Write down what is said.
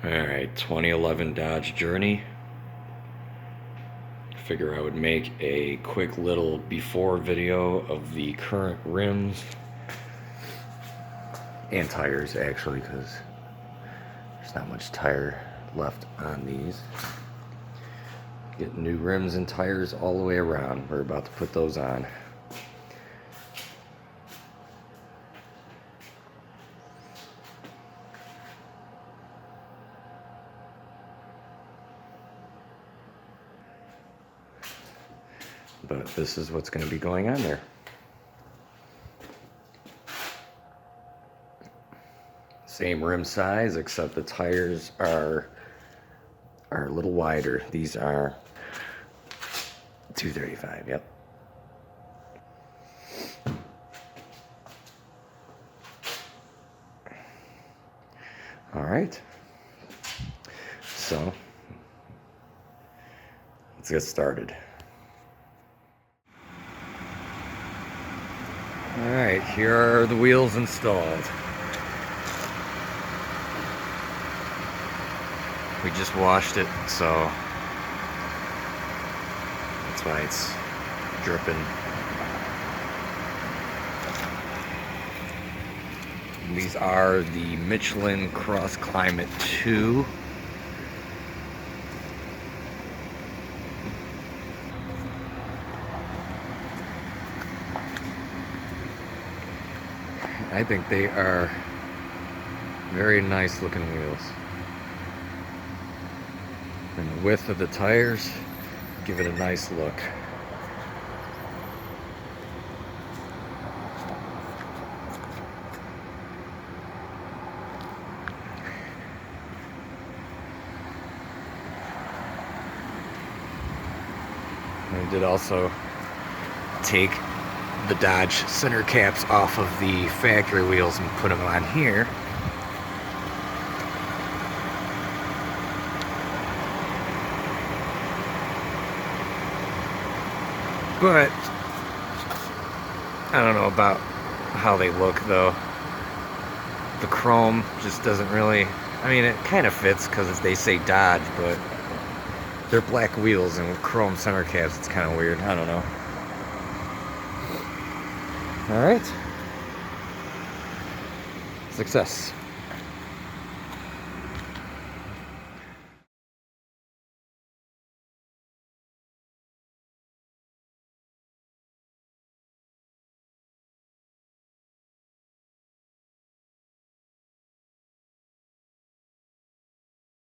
Alright, 2011 Dodge Journey. Figure I would make a quick little before video of the current rims and tires, actually, because there's not much tire left on these. Get new rims and tires all the way around. We're about to put those on. But this is what's going to be going on there. Same rim size, except the tires are a little wider. These are 235, yep. All right. So, let's get started. All right, here are the wheels installed. We just washed it, so that's why it's dripping. And these are the Michelin Cross Climate 2. I think they are very nice looking wheels. And the width of the tires give it a nice look. I did also take the Dodge center caps off of the factory wheels and put them on here. But I don't know about how they look though. The chrome just doesn't really, I mean, it kind of fits because they say Dodge, but they're black wheels and with chrome center caps, it's kind of weird. I don't know. All right. Success.